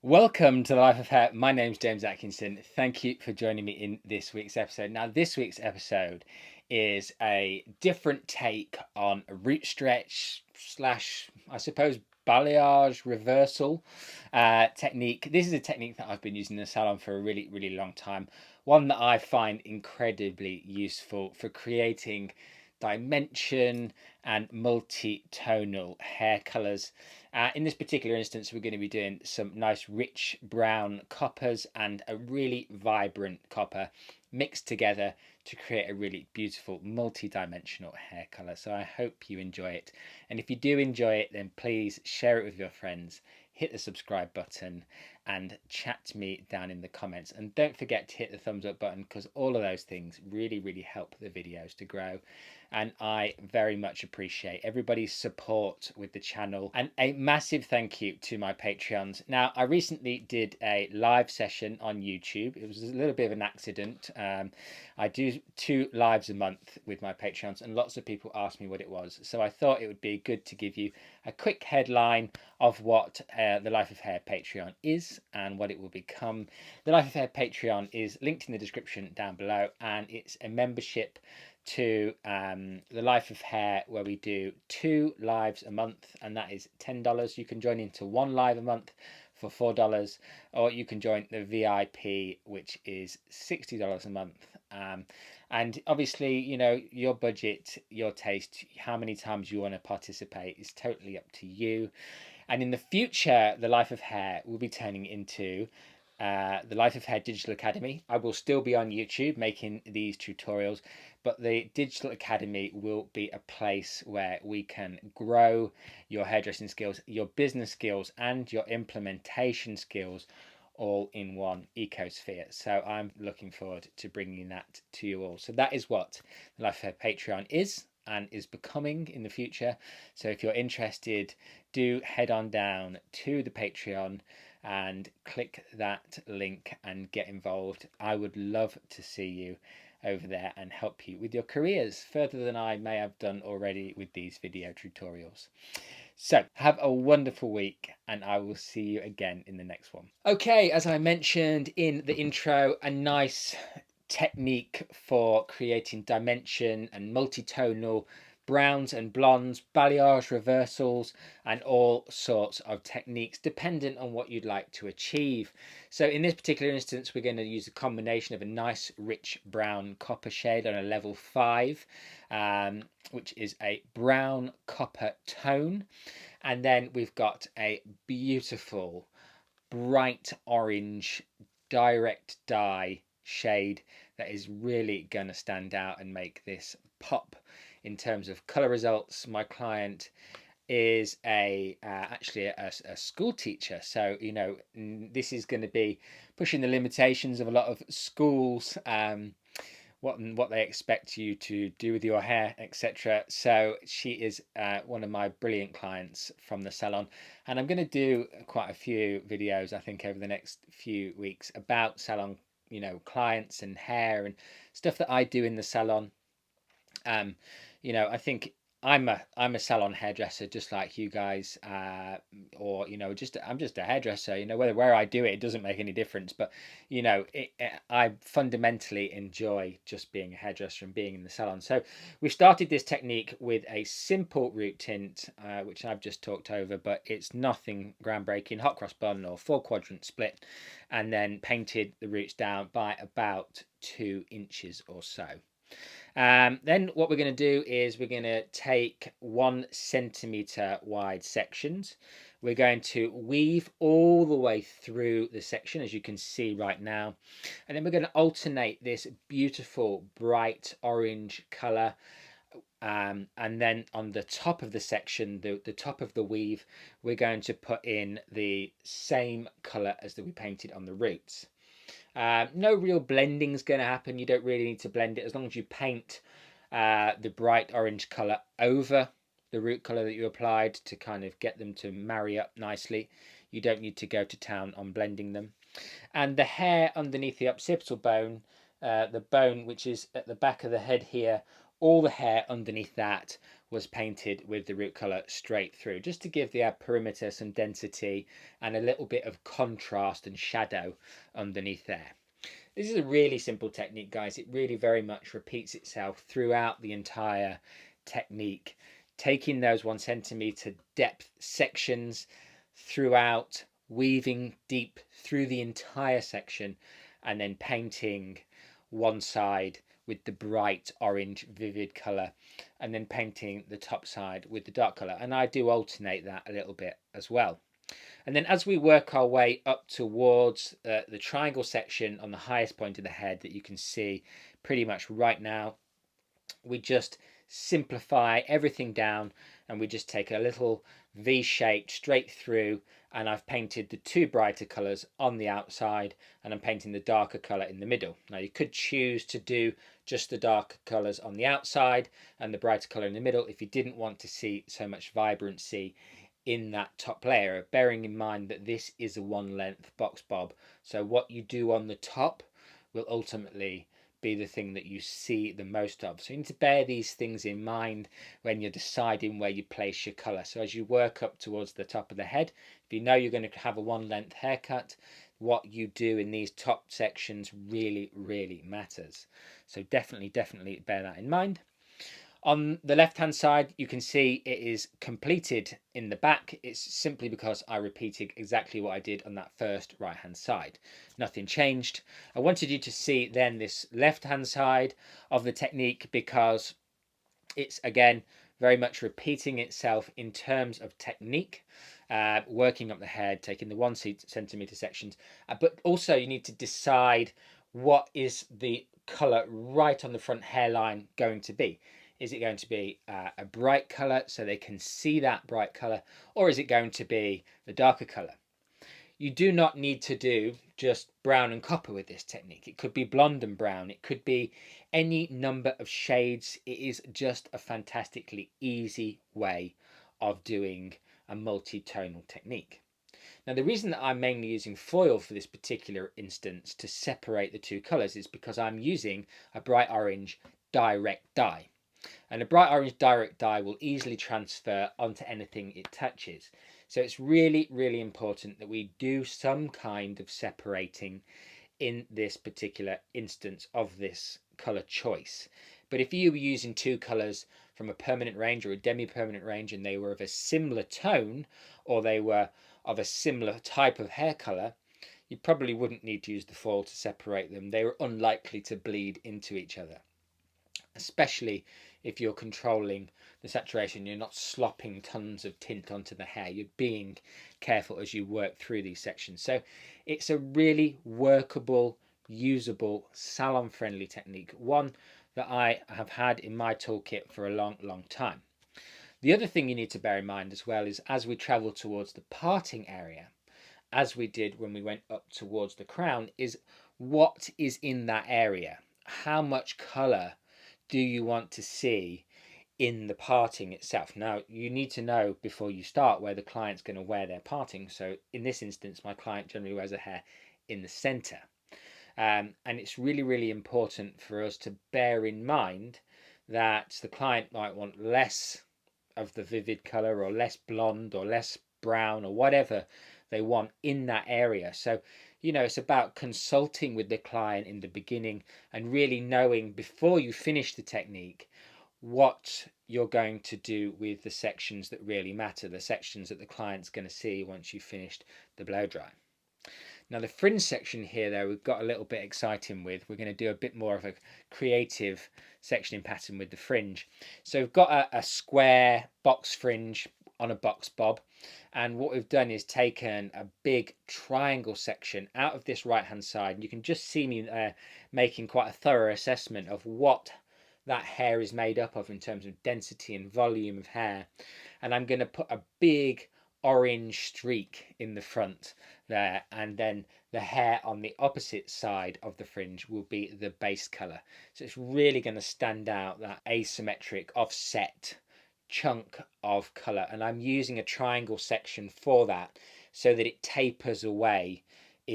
Welcome to the Life of Hair. My name's James Atkinson. Thank you for joining me in this week's episode. Now, this week's episode is a different take on a root stretch slash, I suppose, balayage reversal technique. This is a technique that I've been using in the salon for a really, really long time. One that I find incredibly useful for creating dimension and multi-tonal hair colors. In this particular instance, we're going to be doing some nice rich brown coppers and a really vibrant copper mixed together to create a really beautiful multi-dimensional hair color. So I hope you enjoy it. And if you do enjoy it, then please share it with your friends, hit the subscribe button and chat to me down in the comments. And don't forget to hit the thumbs up button because all of those things really, really help the videos to grow. And I very much appreciate everybody's support with the channel. And a massive thank you to my Patreons. Now, I recently did a live session on YouTube. It was a little bit of an accident. I do 2 lives a month with my Patreons, and lots of people asked me what it was. So I thought it would be good to give you a quick headline of what the Life of Hair Patreon is and what it will become. The Life of Hair Patreon is linked in the description down below, and it's a membership to the Life of Hair, where we do 2 lives a month, and that is $10. You can join into 1 live a month for $4, or you can join the VIP, which is $60 a month. And obviously, you know, your budget, your taste, how many times you want to participate is totally up to you. And in the future, the Life of Hair will be turning into the Life of Hair Digital Academy. I will still be on YouTube making these tutorials, but the Digital Academy will be a place where we can grow your hairdressing skills, your business skills, and your implementation skills all in one ecosphere. So I'm looking forward to bringing that to you all. So that is what the Life of Hair Patreon is and is becoming in the future. So if you're interested, do head on down to the Patreon and click that link and get involved. I would love to see you over there and help you with your careers further than I may have done already with these video tutorials. So have a wonderful week, and I will see you again in the next one. Okay, as I mentioned in the intro, a nice technique for creating dimension and multi-tonal browns and blondes, balayage reversals, and all sorts of techniques dependent on what you'd like to achieve. So in this particular instance, we're going to use a combination of a nice rich brown copper shade on a level 5, which is a brown copper tone. And then we've got a beautiful bright orange direct dye shade that is really going to stand out and make this pop in terms of color results. My client is actually a school teacher, so you know this is going to be pushing the limitations of a lot of schools, what they expect you to do with your hair, etc. So she is one of my brilliant clients from the salon, and I'm going to do quite a few videos, I think, over the next few weeks about salon, you know, clients and hair and stuff that I do in the salon. You know, I think I'm a salon hairdresser just like you guys, or you know, I'm just a hairdresser. You know, where I do it, it doesn't make any difference. But you know, I fundamentally enjoy just being a hairdresser and being in the salon. So we started this technique with a simple root tint, which I've just talked over, but it's nothing groundbreaking. Hot cross bun or 4-quadrant split, and then painted the roots down by about 2 inches or so. Then what we're going to do is we're going to take 1 centimeter wide sections. We're going to weave all the way through the section, as you can see right now. And then we're going to alternate this beautiful bright orange color. And then on the top of the section, the top of the weave, we're going to put in the same color as that we painted on the roots. No real blending is going to happen. You don't really need to blend it as long as you paint the bright orange color over the root color that you applied to kind of get them to marry up nicely. You don't need to go to town on blending them. And the hair underneath the occipital bone, the bone which is at the back of the head here, all the hair underneath that was painted with the root colour straight through, just to give the perimeter some density and a little bit of contrast and shadow underneath there. This is a really simple technique, guys. It really very much repeats itself throughout the entire technique, taking those 1 centimeter depth sections throughout, weaving deep through the entire section, and then painting one side with the bright orange vivid color, and then painting the top side with the dark color. And I do alternate that a little bit as well. And then as we work our way up towards the triangle section on the highest point of the head that you can see pretty much right now, we just simplify everything down, and we just take a little V shape straight through, and I've painted the two brighter colours on the outside, and I'm painting the darker colour in the middle. Now you could choose to do just the darker colours on the outside and the brighter colour in the middle if you didn't want to see so much vibrancy in that top layer, bearing in mind that this is a one length box bob, so what you do on the top will ultimately be the thing that you see the most of. So you need to bear these things in mind when you're deciding where you place your colour. So as you work up towards the top of the head, if you know you're going to have a one length haircut, what you do in these top sections really matters. So definitely bear that in mind. On the left hand side, you can see it is completed in the back. It's simply because I repeated exactly what I did on that first right hand side. Nothing changed. I wanted you to see then this left hand side of the technique because it's again very much repeating itself in terms of technique, working up the head, taking the 1 centimeter sections, but also you need to decide what is the color right on the front hairline going to be. Is it going to be a bright color so they can see that bright color, or is it going to be the darker color? You do not need to do just brown and copper with this technique. It could be blonde and brown. It could be any number of shades. It is just a fantastically easy way of doing a multi-tonal technique. Now, the reason that I'm mainly using foil for this particular instance to separate the two colors is because I'm using a bright orange direct dye. And a bright orange direct dye will easily transfer onto anything it touches. So it's really important that we do some kind of separating in this particular instance of this color choice. But if you were using two colors from a permanent range or a demi-permanent range and they were of a similar tone, or they were of a similar type of hair color, you probably wouldn't need to use the foil to separate them. They were unlikely to bleed into each other, especially if you're controlling the saturation. You're not slopping tons of tint onto the hair. You're being careful as you work through these sections. So it's a really workable, usable, salon friendly technique, one that I have had in my toolkit for a long time. The other thing you need to bear in mind as well is as we travel towards the parting area, as we did when we went up towards the crown, is what is in that area. How much colour do you want to see in the parting itself? Now, you need to know before you start where the client's going to wear their parting. So in this instance, my client generally wears their hair in the center. And it's really important for us to bear in mind that the client might want less of the vivid color, or less blonde, or less brown, or whatever they want in that area. So it's about consulting with the client in the beginning and really knowing before you finish the technique what you're going to do with the sections that really matter, the sections that the client's going to see once you've finished the blow dry. Now the fringe section here, though, we've got a little bit exciting with. We're going to do a bit more of a creative sectioning pattern with the fringe. So we've got a square box fringe on a box bob, and what we've done is taken a big triangle section out of this right hand side, and you can just see me making quite a thorough assessment of what that hair is made up of in terms of density and volume of hair. And I'm going to put a big orange streak in the front there, and then the hair on the opposite side of the fringe will be the base color. So it's really going to stand out, that asymmetric offset chunk of color, and I'm using a triangle section for that so that it tapers away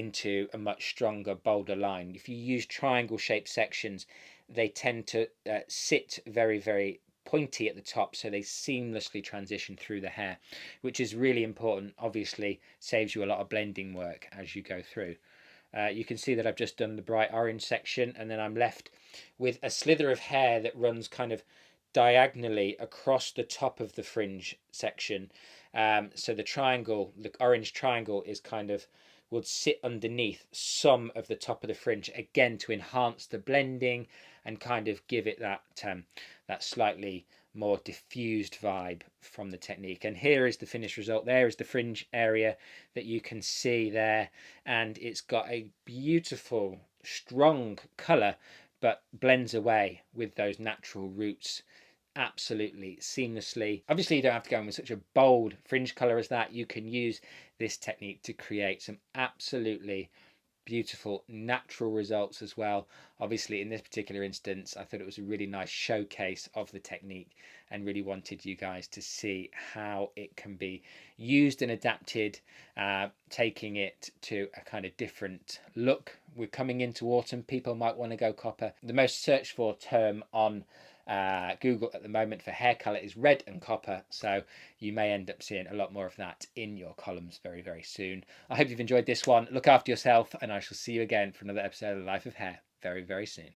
into a much stronger, bolder line. If you use triangle shaped sections, they tend to sit very, very pointy at the top, so they seamlessly transition through the hair, which is really important. Obviously saves you a lot of blending work as you go through. You can see that I've just done the bright orange section, and then I'm left with a slither of hair that runs kind of diagonally across the top of the fringe section. So the orange triangle is kind of would sit underneath some of the top of the fringe, again to enhance the blending and kind of give it that slightly more diffused vibe from the technique. And here is the finished result. There is the fringe area that you can see there, and it's got a beautiful strong color, but blends away with those natural roots absolutely seamlessly. Obviously you don't have to go in with such a bold fringe color as that. You can use this technique to create some absolutely beautiful natural results as well. Obviously in this particular instance I thought it was a really nice showcase of the technique, and really wanted you guys to see how it can be used and adapted, taking it to a kind of different look. We're coming into autumn, people might want to go copper. The most searched for term on Google at the moment for hair color is red and copper, so you may end up seeing a lot more of that in your columns very, very soon. I hope you've enjoyed this one. Look after yourself, and I shall see you again for another episode of Life of Hair very, very soon.